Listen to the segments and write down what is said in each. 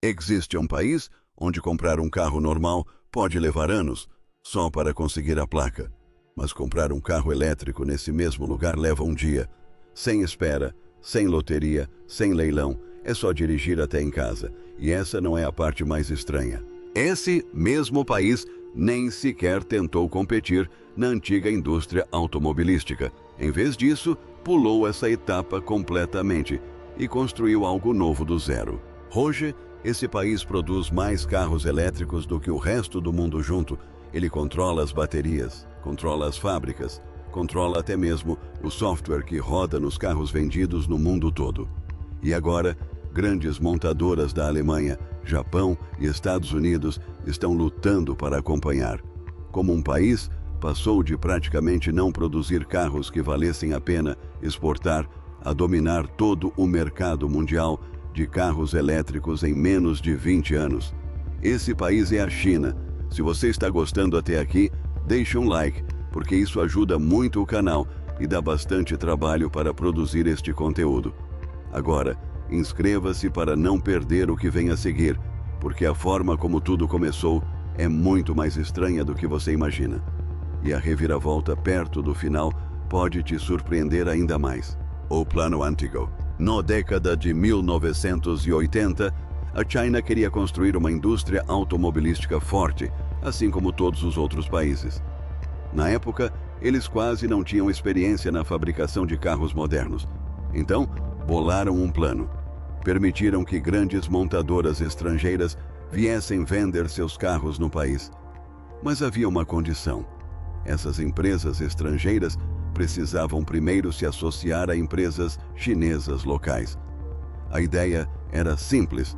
Existe um país onde comprar um carro normal pode levar anos, só para conseguir a placa. Mas comprar um carro elétrico nesse mesmo lugar leva um dia. Sem espera, sem loteria, sem leilão, é só dirigir até em casa. E essa não é a parte mais estranha. Esse mesmo país nem sequer tentou competir na antiga indústria automobilística. Em vez disso, pulou essa etapa completamente e construiu algo novo do zero. Hoje, esse país produz mais carros elétricos do que o resto do mundo junto. Ele controla as baterias, controla as fábricas, controla até mesmo o software que roda nos carros vendidos no mundo todo. E agora, grandes montadoras da Alemanha, Japão e Estados Unidos estão lutando para acompanhar. Como um país passou de praticamente não produzir carros que valessem a pena exportar a dominar todo o mercado mundial de carros elétricos em menos de 20 anos. Esse país é a China. Se você está gostando até aqui, deixe um like, porque isso ajuda muito o canal e dá bastante trabalho para produzir este conteúdo. Agora, inscreva-se para não perder o que vem a seguir, porque a forma como tudo começou é muito mais estranha do que você imagina. E a reviravolta perto do final pode te surpreender ainda mais. O plano antigo. Na década de 1980, a China queria construir uma indústria automobilística forte, assim como todos os outros países. Na época, eles quase não tinham experiência na fabricação de carros modernos. Então, bolaram um plano. Permitiram que grandes montadoras estrangeiras viessem vender seus carros no país. Mas havia uma condição. Essas empresas estrangeiras precisavam primeiro se associar a empresas chinesas locais. A ideia era simples.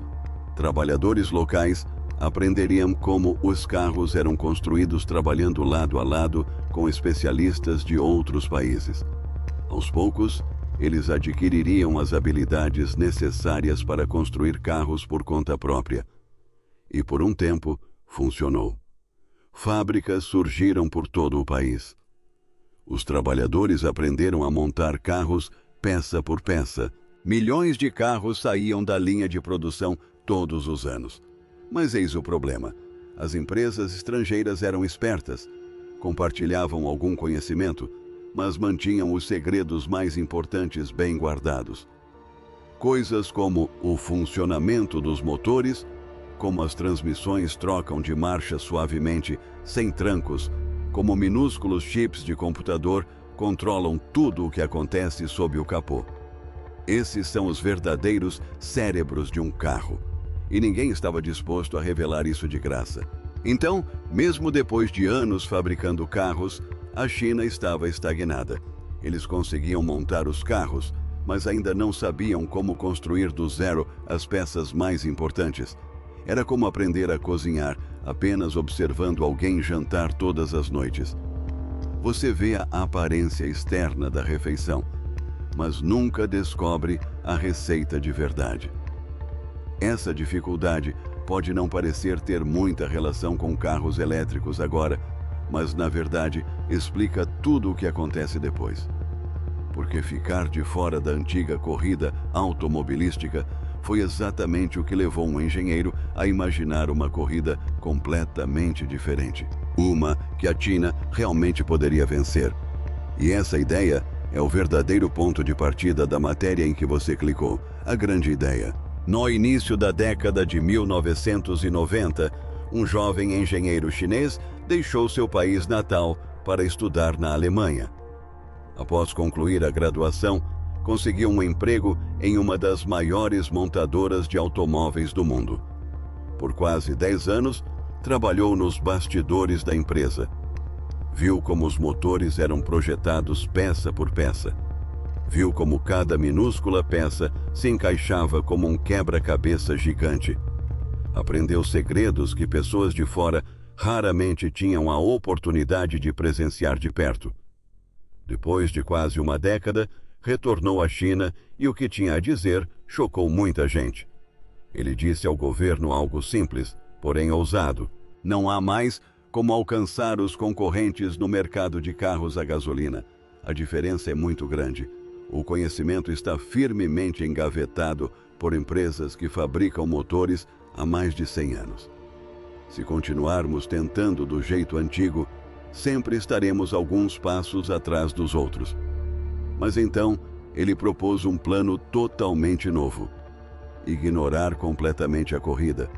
Trabalhadores locais aprenderiam como os carros eram construídos trabalhando lado a lado com especialistas de outros países. Aos poucos, eles adquiririam as habilidades necessárias para construir carros por conta própria. E por um tempo, funcionou. Fábricas surgiram por todo o país. Os trabalhadores aprenderam a montar carros peça por peça. Milhões de carros saíam da linha de produção todos os anos. Mas eis o problema. As empresas estrangeiras eram espertas, compartilhavam algum conhecimento, mas mantinham os segredos mais importantes bem guardados. Coisas como o funcionamento dos motores, como as transmissões trocam de marcha suavemente, sem trancos, como minúsculos chips de computador controlam tudo o que acontece sob o capô. Esses são os verdadeiros cérebros de um carro. E ninguém estava disposto a revelar isso de graça. Então, mesmo depois de anos fabricando carros, a China estava estagnada. Eles conseguiam montar os carros, mas ainda não sabiam como construir do zero as peças mais importantes. Era como aprender a cozinhar, apenas observando alguém jantar todas as noites. Você vê a aparência externa da refeição, mas nunca descobre a receita de verdade. Essa dificuldade pode não parecer ter muita relação com carros elétricos agora, mas na verdade explica tudo o que acontece depois. Porque ficar de fora da antiga corrida automobilística foi exatamente o que levou um engenheiro a imaginar uma corrida completamente diferente. Uma que a China realmente poderia vencer. E essa ideia é o verdadeiro ponto de partida da matéria em que você clicou, a grande ideia. No início da década de 1990, um jovem engenheiro chinês deixou seu país natal para estudar na Alemanha. Após concluir a graduação, conseguiu um emprego em uma das maiores montadoras de automóveis do mundo. Por quase 10 anos, trabalhou nos bastidores da empresa. Viu como os motores eram projetados peça por peça. Viu como cada minúscula peça se encaixava como um quebra-cabeça gigante. Aprendeu segredos que pessoas de fora raramente tinham a oportunidade de presenciar de perto. Depois de quase uma década, retornou à China e o que tinha a dizer chocou muita gente. Ele disse ao governo algo simples, porém ousado. Não há mais como alcançar os concorrentes no mercado de carros a gasolina. A diferença é muito grande. O conhecimento está firmemente engavetado por empresas que fabricam motores há mais de 100 anos. Se continuarmos tentando do jeito antigo, sempre estaremos alguns passos atrás dos outros. Mas então, ele propôs um plano totalmente novo: ignorar completamente a corrida.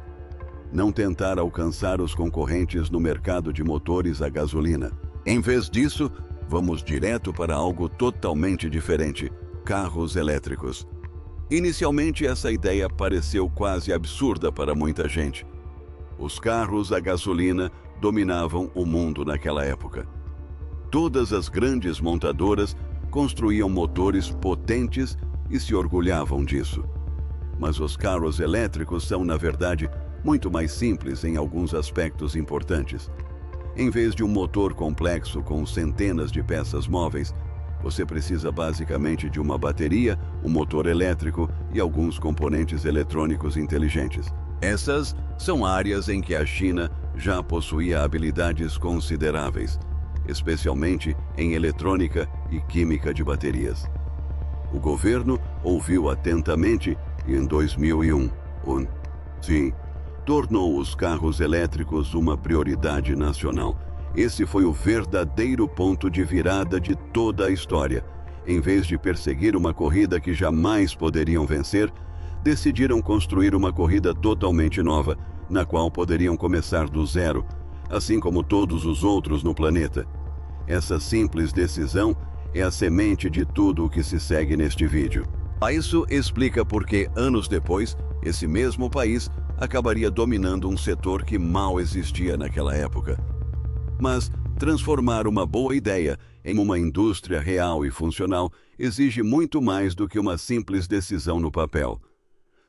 Não tentar alcançar os concorrentes no mercado de motores a gasolina. Em vez disso, vamos direto para algo totalmente diferente: carros elétricos. Inicialmente, essa ideia pareceu quase absurda para muita gente. Os carros a gasolina dominavam o mundo naquela época. Todas as grandes montadoras construíam motores potentes e se orgulhavam disso. Mas os carros elétricos são, na verdade, muito mais simples em alguns aspectos importantes. Em vez de um motor complexo com centenas de peças móveis, você precisa basicamente de uma bateria, um motor elétrico e alguns componentes eletrônicos inteligentes. Essas são áreas em que a China já possuía habilidades consideráveis, especialmente em eletrônica e química de baterias. O governo ouviu atentamente e em 2001, tornou os carros elétricos uma prioridade nacional. Esse foi o verdadeiro ponto de virada de toda a história. Em vez de perseguir uma corrida que jamais poderiam vencer, decidiram construir uma corrida totalmente nova, na qual poderiam começar do zero, assim como todos os outros no planeta. Essa simples decisão é a semente de tudo o que se segue neste vídeo. Isso explica por que, anos depois, esse mesmo país acabaria dominando um setor que mal existia naquela época. Mas transformar uma boa ideia em uma indústria real e funcional exige muito mais do que uma simples decisão no papel.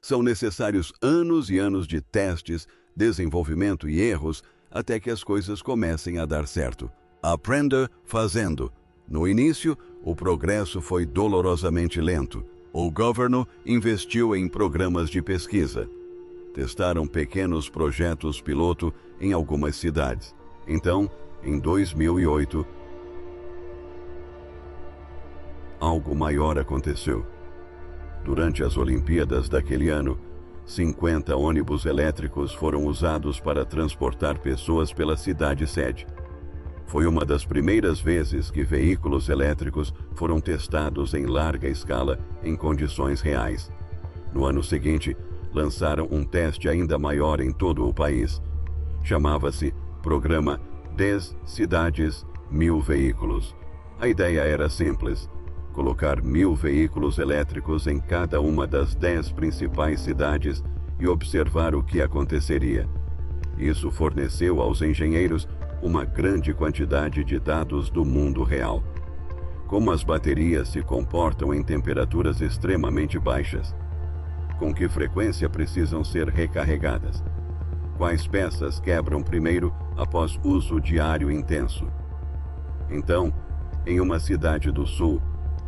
São necessários anos e anos de testes, desenvolvimento e erros até que as coisas comecem a dar certo. Aprenda fazendo. No início, o progresso foi dolorosamente lento. O governo investiu em programas de pesquisa. Testaram pequenos projetos piloto em algumas cidades. Então, em 2008, algo maior aconteceu. Durante as Olimpíadas daquele ano, 50 ônibus elétricos foram usados para transportar pessoas pela cidade-sede. Foi uma das primeiras vezes que veículos elétricos foram testados em larga escala em condições reais. No ano seguinte, lançaram um teste ainda maior em todo o país. Chamava-se Programa 10 Cidades, 1000 Veículos. A ideia era simples: colocar 1000 veículos elétricos em cada uma das 10 principais cidades e observar o que aconteceria. Isso forneceu aos engenheiros uma grande quantidade de dados do mundo real. Como as baterias se comportam em temperaturas extremamente baixas? Com que frequência precisam ser recarregadas? Quais peças quebram primeiro após uso diário intenso? Então, em uma cidade do sul,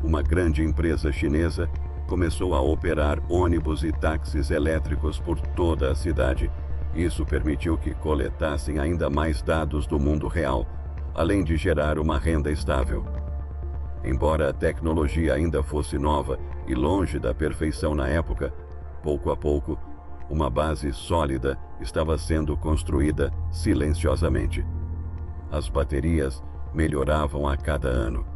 uma grande empresa chinesa começou a operar ônibus e táxis elétricos por toda a cidade. Isso permitiu que coletassem ainda mais dados do mundo real, além de gerar uma renda estável. Embora a tecnologia ainda fosse nova e longe da perfeição na época, pouco a pouco, uma base sólida estava sendo construída silenciosamente. As baterias melhoravam a cada ano.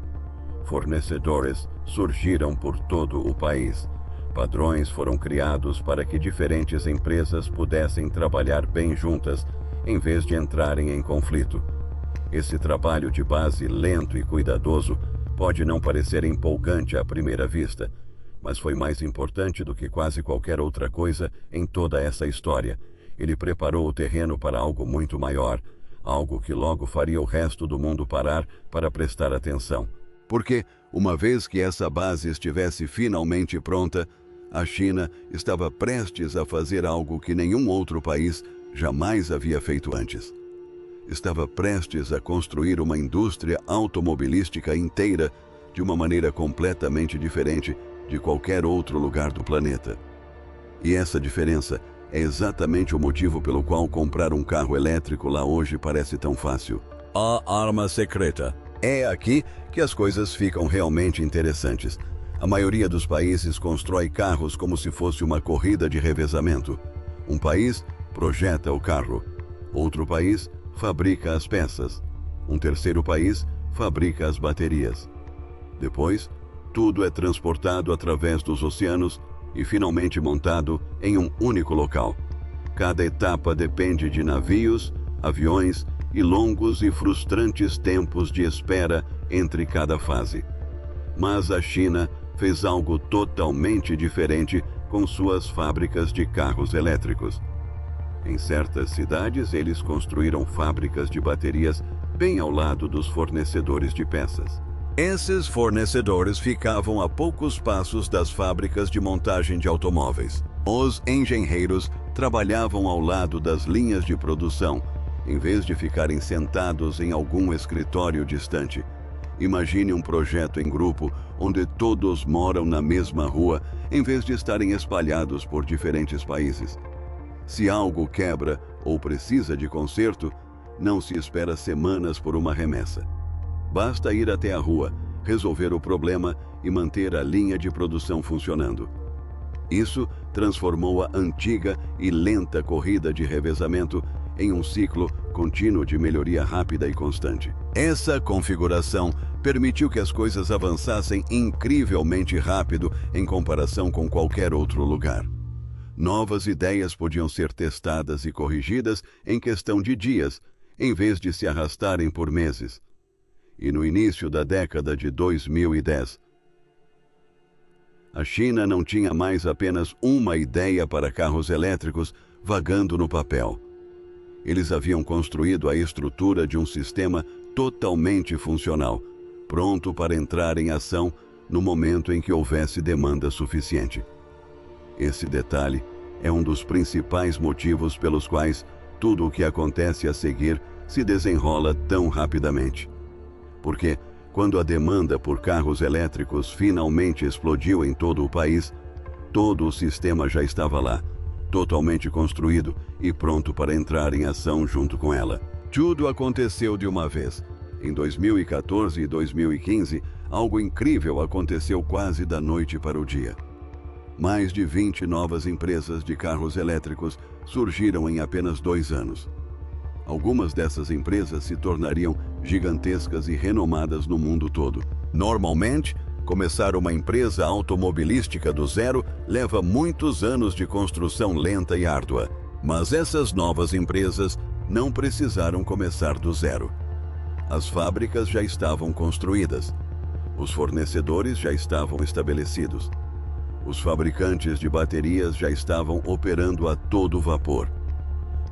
Fornecedores surgiram por todo o país. Padrões foram criados para que diferentes empresas pudessem trabalhar bem juntas, em vez de entrarem em conflito. Esse trabalho de base lento e cuidadoso pode não parecer empolgante à primeira vista, mas foi mais importante do que quase qualquer outra coisa em toda essa história. Ele preparou o terreno para algo muito maior, algo que logo faria o resto do mundo parar para prestar atenção. Porque, uma vez que essa base estivesse finalmente pronta, a China estava prestes a fazer algo que nenhum outro país jamais havia feito antes. Estava prestes a construir uma indústria automobilística inteira de uma maneira completamente diferente de qualquer outro lugar do planeta. E essa diferença é exatamente o motivo pelo qual comprar um carro elétrico lá hoje parece tão fácil. A arma secreta. É aqui que as coisas ficam realmente interessantes. A maioria dos países constrói carros como se fosse uma corrida de revezamento. Um país projeta o carro, outro país fabrica as peças, um terceiro país fabrica as baterias. Depois, tudo é transportado através dos oceanos e finalmente montado em um único local. Cada etapa depende de navios, aviões e longos e frustrantes tempos de espera entre cada fase. Mas a China fez algo totalmente diferente com suas fábricas de carros elétricos. Em certas cidades, eles construíram fábricas de baterias bem ao lado dos fornecedores de peças. Esses fornecedores ficavam a poucos passos das fábricas de montagem de automóveis. Os engenheiros trabalhavam ao lado das linhas de produção, em vez de ficarem sentados em algum escritório distante. Imagine um projeto em grupo onde todos moram na mesma rua, em vez de estarem espalhados por diferentes países. Se algo quebra ou precisa de conserto, não se espera semanas por uma remessa. Basta ir até a rua, resolver o problema e manter a linha de produção funcionando. Isso transformou a antiga e lenta corrida de revezamento em um ciclo contínuo de melhoria rápida e constante. Essa configuração permitiu que as coisas avançassem incrivelmente rápido em comparação com qualquer outro lugar. Novas ideias podiam ser testadas e corrigidas em questão de dias, em vez de se arrastarem por meses. E no início da década de 2010, a China não tinha mais apenas uma ideia para carros elétricos vagando no papel. Eles haviam construído a estrutura de um sistema totalmente funcional, pronto para entrar em ação no momento em que houvesse demanda suficiente. Esse detalhe é um dos principais motivos pelos quais tudo o que acontece a seguir se desenrola tão rapidamente. Porque, quando a demanda por carros elétricos finalmente explodiu em todo o país, todo o sistema já estava lá, totalmente construído e pronto para entrar em ação junto com ela. Tudo aconteceu de uma vez. Em 2014 e 2015, algo incrível aconteceu quase da noite para o dia. Mais de 20 novas empresas de carros elétricos surgiram em apenas 2 anos. Algumas dessas empresas se tornariam gigantescas e renomadas no mundo todo. Normalmente, começar uma empresa automobilística do zero leva muitos anos de construção lenta e árdua. Mas essas novas empresas não precisaram começar do zero. As fábricas já estavam construídas. Os fornecedores já estavam estabelecidos. Os fabricantes de baterias já estavam operando a todo vapor.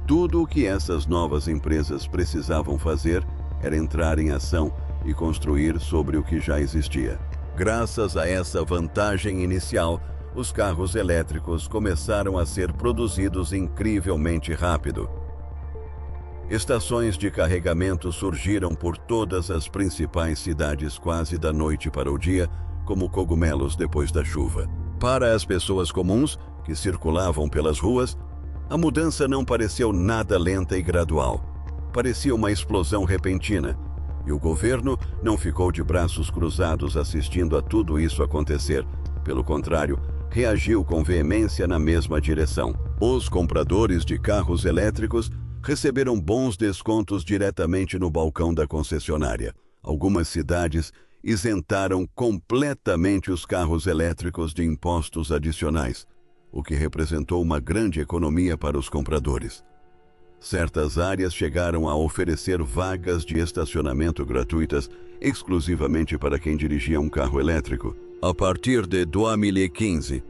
Tudo o que essas novas empresas precisavam fazer era entrar em ação e construir sobre o que já existia. Graças a essa vantagem inicial, os carros elétricos começaram a ser produzidos incrivelmente rápido. Estações de carregamento surgiram por todas as principais cidades quase da noite para o dia, como cogumelos depois da chuva. Para as pessoas comuns, que circulavam pelas ruas, a mudança não pareceu nada lenta e gradual. Parecia uma explosão repentina, e o governo não ficou de braços cruzados assistindo a tudo isso acontecer. Pelo contrário, reagiu com veemência na mesma direção. Os compradores de carros elétricos receberam bons descontos diretamente no balcão da concessionária. Algumas cidades isentaram completamente os carros elétricos de impostos adicionais, o que representou uma grande economia para os compradores. Certas áreas chegaram a oferecer vagas de estacionamento gratuitas exclusivamente para quem dirigia um carro elétrico. A partir de 2015,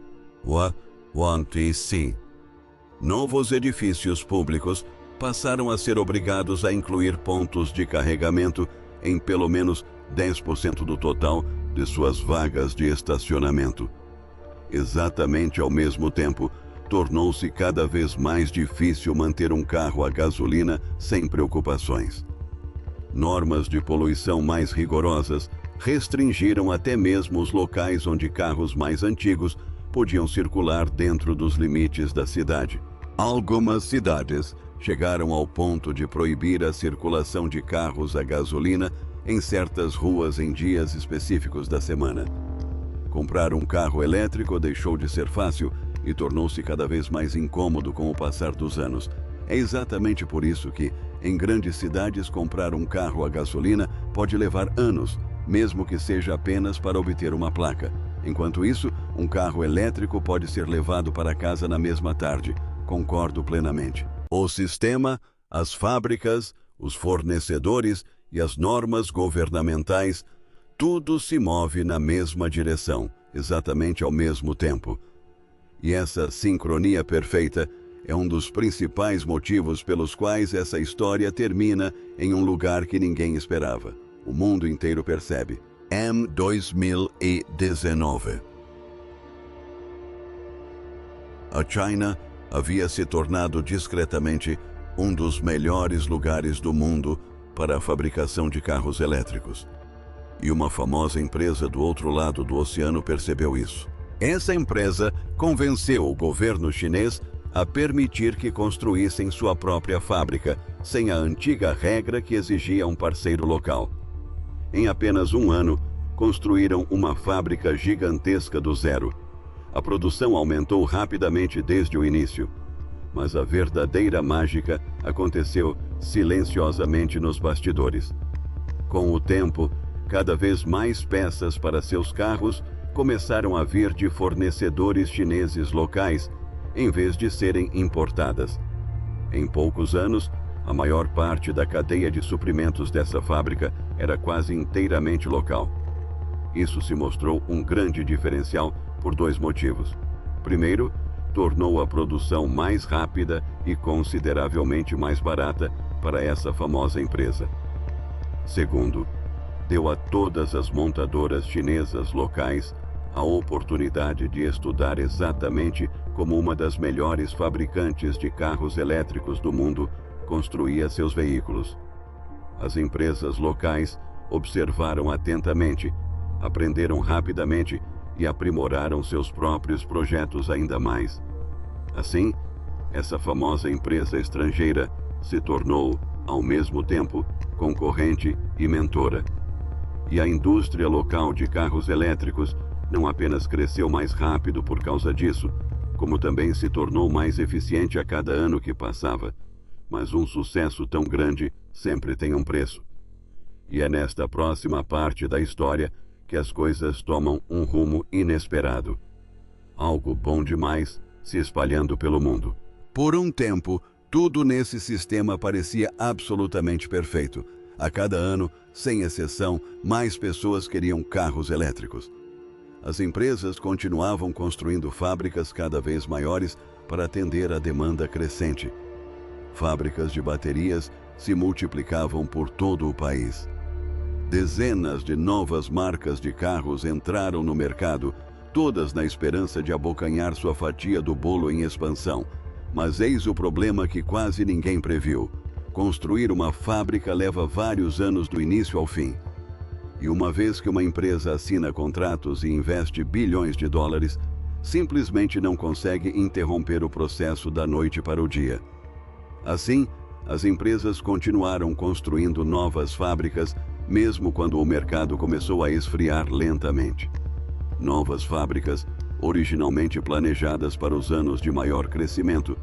novos edifícios públicos passaram a ser obrigados a incluir pontos de carregamento em pelo menos 10% do total de suas vagas de estacionamento. Exatamente ao mesmo tempo, tornou-se cada vez mais difícil manter um carro a gasolina sem preocupações. Normas de poluição mais rigorosas restringiram até mesmo os locais onde carros mais antigos podiam circular dentro dos limites da cidade. Algumas cidades chegaram ao ponto de proibir a circulação de carros a gasolina em certas ruas em dias específicos da semana. Comprar um carro elétrico deixou de ser fácil e tornou-se cada vez mais incômodo com o passar dos anos. É exatamente por isso que, em grandes cidades, comprar um carro a gasolina pode levar anos, mesmo que seja apenas para obter uma placa. Enquanto isso, um carro elétrico pode ser levado para casa na mesma tarde. Concordo plenamente. O sistema, as fábricas, os fornecedores e as normas governamentais, tudo se move na mesma direção, exatamente ao mesmo tempo. E essa sincronia perfeita é um dos principais motivos pelos quais essa história termina em um lugar que ninguém esperava. O mundo inteiro percebe. Em 2019. A China havia se tornado discretamente um dos melhores lugares do mundo para a fabricação de carros elétricos. E uma famosa empresa do outro lado do oceano percebeu isso. Essa empresa convenceu o governo chinês a permitir que construíssem sua própria fábrica, sem a antiga regra que exigia um parceiro local. Em apenas um ano, construíram uma fábrica gigantesca do zero. A produção aumentou rapidamente desde o início, mas a verdadeira mágica aconteceu silenciosamente nos bastidores. Com o tempo, cada vez mais peças para seus carros começaram a vir de fornecedores chineses locais, em vez de serem importadas. Em poucos anos, a maior parte da cadeia de suprimentos dessa fábrica era quase inteiramente local. Isso se mostrou um grande diferencial por dois motivos. Primeiro, tornou a produção mais rápida e consideravelmente mais barata para essa famosa empresa. Segundo, deu a todas as montadoras chinesas locais a oportunidade de estudar exatamente como uma das melhores fabricantes de carros elétricos do mundo construía seus veículos. As empresas locais observaram atentamente, aprenderam rapidamente e aprimoraram seus próprios projetos ainda mais. Assim, essa famosa empresa estrangeira se tornou, ao mesmo tempo, concorrente e mentora. E a indústria local de carros elétricos não apenas cresceu mais rápido por causa disso, como também se tornou mais eficiente a cada ano que passava. Mas um sucesso tão grande sempre tem um preço. E é nesta próxima parte da história que as coisas tomam um rumo inesperado. Algo bom demais se espalhando pelo mundo. Por um tempo, tudo nesse sistema parecia absolutamente perfeito. A cada ano, sem exceção, mais pessoas queriam carros elétricos. As empresas continuavam construindo fábricas cada vez maiores para atender à demanda crescente. Fábricas de baterias se multiplicavam por todo o país. Dezenas de novas marcas de carros entraram no mercado, todas na esperança de abocanhar sua fatia do bolo em expansão. Mas eis o problema que quase ninguém previu. Construir uma fábrica leva vários anos do início ao fim. E uma vez que uma empresa assina contratos e investe bilhões de dólares, simplesmente não consegue interromper o processo da noite para o dia. Assim, as empresas continuaram construindo novas fábricas, mesmo quando o mercado começou a esfriar lentamente. Novas fábricas, originalmente planejadas para os anos de maior crescimento,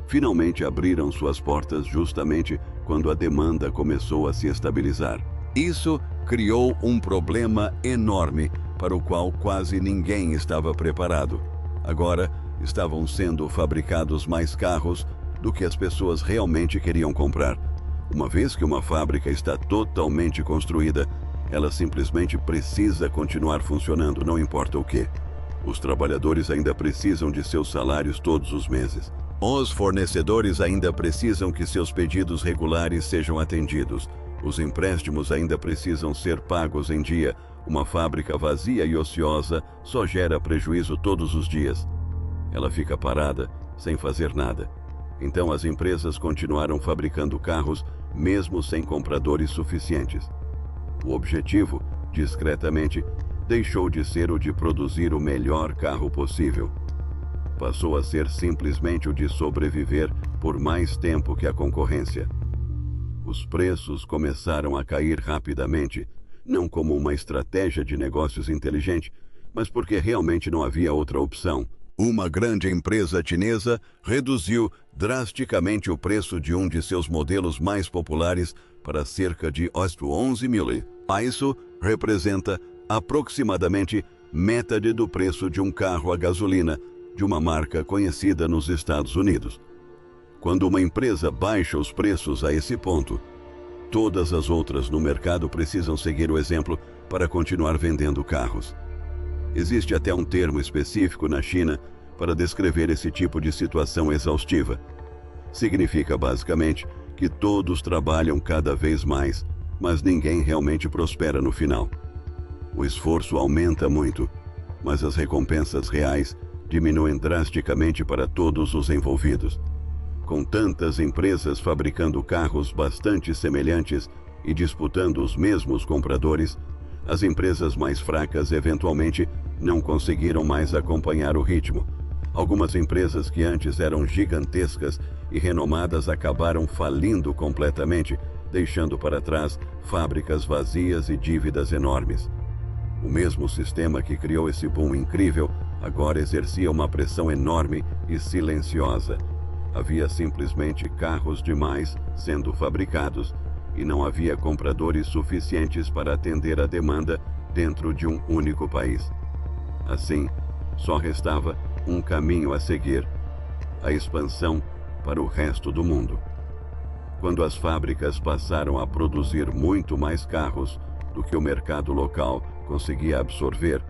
finalmente abriram suas portas justamente quando a demanda começou a se estabilizar. Isso criou um problema enorme para o qual quase ninguém estava preparado. Agora, estavam sendo fabricados mais carros do que as pessoas realmente queriam comprar. Uma vez que uma fábrica está totalmente construída, ela simplesmente precisa continuar funcionando, não importa o quê. Os trabalhadores ainda precisam de seus salários todos os meses. Os fornecedores ainda precisam que seus pedidos regulares sejam atendidos. Os empréstimos ainda precisam ser pagos em dia. Uma fábrica vazia e ociosa só gera prejuízo todos os dias. Ela fica parada, sem fazer nada. Então as empresas continuaram fabricando carros, mesmo sem compradores suficientes. O objetivo, discretamente, deixou de ser o de produzir o melhor carro possível. Passou a ser simplesmente o de sobreviver por mais tempo que a concorrência. Os preços começaram a cair rapidamente, não como uma estratégia de negócios inteligente, mas porque realmente não havia outra opção. Uma grande empresa chinesa reduziu drasticamente o preço de um de seus modelos mais populares para cerca de 11 mil. Isso representa aproximadamente metade do preço de um carro a gasolina de uma marca conhecida nos Estados Unidos. Quando uma empresa baixa os preços a esse ponto, todas as outras no mercado precisam seguir o exemplo para continuar vendendo carros. Existe até um termo específico na China para descrever esse tipo de situação exaustiva. Significa basicamente que todos trabalham cada vez mais, mas ninguém realmente prospera no final. O esforço aumenta muito, mas as recompensas reais diminuem drasticamente para todos os envolvidos. Com tantas empresas fabricando carros bastante semelhantes e disputando os mesmos compradores, as empresas mais fracas eventualmente não conseguiram mais acompanhar o ritmo. Algumas empresas que antes eram gigantescas e renomadas acabaram falindo completamente, deixando para trás fábricas vazias e dívidas enormes. O mesmo sistema que criou esse boom incrível agora exercia uma pressão enorme e silenciosa. Havia simplesmente carros demais sendo fabricados e não havia compradores suficientes para atender a demanda dentro de um único país. Assim, só restava um caminho a seguir: a expansão para o resto do mundo. Quando as fábricas passaram a produzir muito mais carros do que o mercado local conseguia absorver,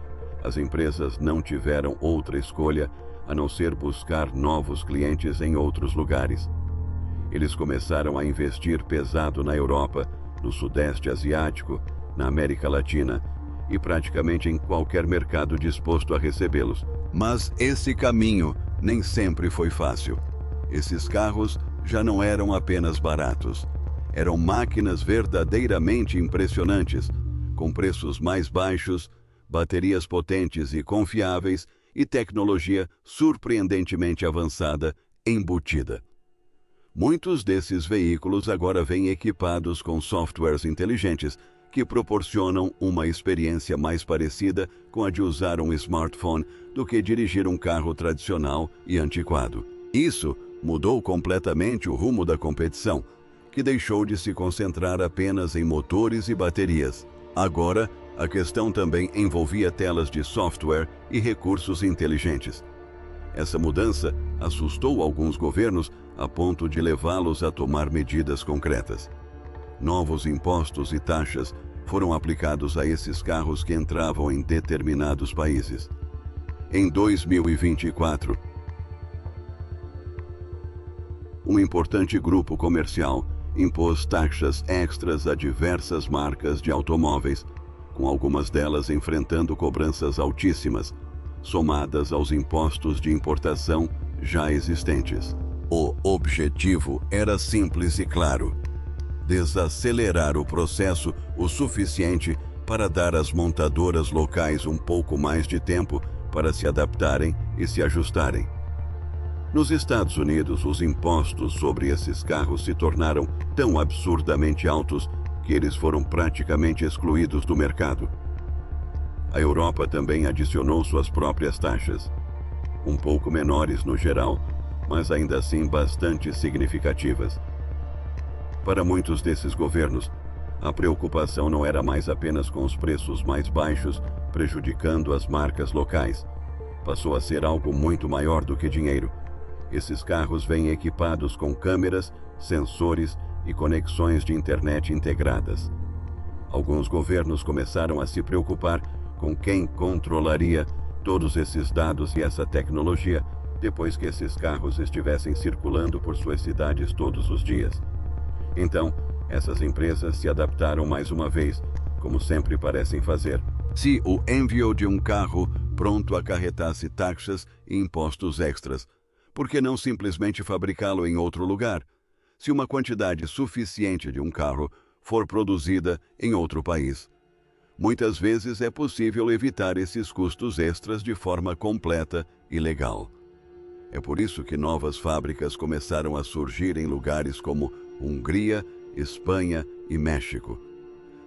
as empresas não tiveram outra escolha a não ser buscar novos clientes em outros lugares. Eles começaram a investir pesado na Europa, no Sudeste Asiático, na América Latina e praticamente em qualquer mercado disposto a recebê-los. Mas esse caminho nem sempre foi fácil. Esses carros já não eram apenas baratos. Eram máquinas verdadeiramente impressionantes, com preços mais baixos, baterias potentes e confiáveis e tecnologia surpreendentemente avançada embutida. Muitos desses veículos agora vêm equipados com softwares inteligentes que proporcionam uma experiência mais parecida com a de usar um smartphone do que dirigir um carro tradicional e antiquado. Isso mudou completamente o rumo da competição, que deixou de se concentrar apenas em motores e baterias. Agora, a questão também envolvia telas de software e recursos inteligentes. Essa mudança assustou alguns governos a ponto de levá-los a tomar medidas concretas. Novos impostos e taxas foram aplicados a esses carros que entravam em determinados países. Em 2024, um importante grupo comercial impôs taxas extras a diversas marcas de automóveis, com algumas delas enfrentando cobranças altíssimas, somadas aos impostos de importação já existentes. O objetivo era simples e claro: desacelerar o processo o suficiente para dar às montadoras locais um pouco mais de tempo para se adaptarem e se ajustarem. Nos Estados Unidos, os impostos sobre esses carros se tornaram tão absurdamente altos que eles foram praticamente excluídos do mercado. A Europa também adicionou suas próprias taxas, um pouco menores no geral, mas ainda assim bastante significativas. Para muitos desses governos, a preocupação não era mais apenas com os preços mais baixos, prejudicando as marcas locais. Passou a ser algo muito maior do que dinheiro. Esses carros vêm equipados com câmeras, sensores e conexões de internet integradas. Alguns governos começaram a se preocupar com quem controlaria todos esses dados e essa tecnologia depois que esses carros estivessem circulando por suas cidades todos os dias. Então, essas empresas se adaptaram mais uma vez, como sempre parecem fazer. Se o envio de um carro pronto acarretasse taxas e impostos extras, por que não simplesmente fabricá-lo em outro lugar? Se uma quantidade suficiente de um carro for produzida em outro país, muitas vezes é possível evitar esses custos extras de forma completa e legal. É por isso que novas fábricas começaram a surgir em lugares como Hungria, Espanha e México.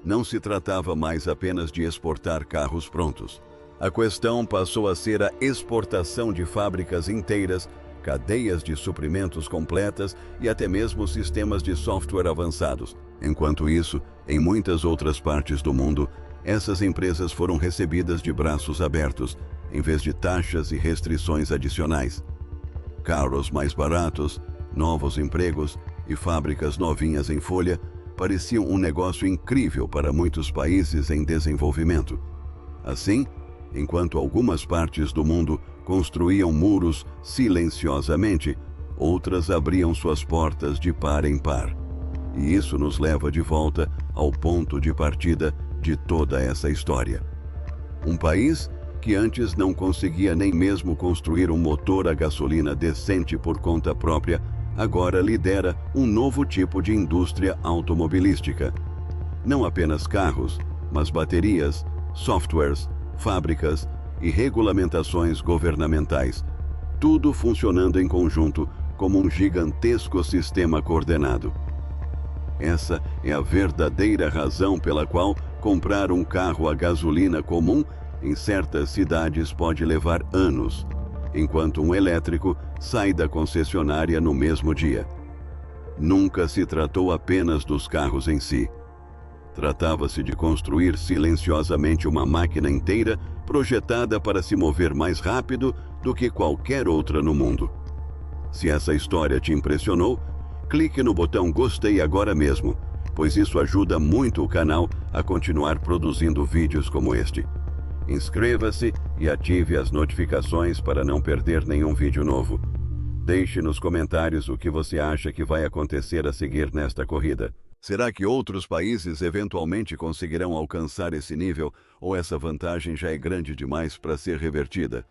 Não se tratava mais apenas de exportar carros prontos. A questão passou a ser a exportação de fábricas inteiras, cadeias de suprimentos completas e até mesmo sistemas de software avançados. Enquanto isso, em muitas outras partes do mundo, essas empresas foram recebidas de braços abertos, em vez de taxas e restrições adicionais. Carros mais baratos, novos empregos e fábricas novinhas em folha pareciam um negócio incrível para muitos países em desenvolvimento. Assim, enquanto algumas partes do mundo construíam muros silenciosamente, outras abriam suas portas de par em par. E isso nos leva de volta ao ponto de partida de toda essa história. Um país que antes não conseguia nem mesmo construir um motor a gasolina decente por conta própria, agora lidera um novo tipo de indústria automobilística. Não apenas carros, mas baterias, softwares, fábricas e regulamentações governamentais, tudo funcionando em conjunto como um gigantesco sistema coordenado. Essa é a verdadeira razão pela qual comprar um carro a gasolina comum em certas cidades pode levar anos, enquanto um elétrico sai da concessionária no mesmo dia. Nunca se tratou apenas dos carros em si. Tratava-se de construir silenciosamente uma máquina inteira projetada para se mover mais rápido do que qualquer outra no mundo. Se essa história te impressionou, clique no botão gostei agora mesmo, pois isso ajuda muito o canal a continuar produzindo vídeos como este. Inscreva-se e ative as notificações para não perder nenhum vídeo novo. Deixe nos comentários o que você acha que vai acontecer a seguir nesta corrida. Será que outros países eventualmente conseguirão alcançar esse nível ou essa vantagem já é grande demais para ser revertida?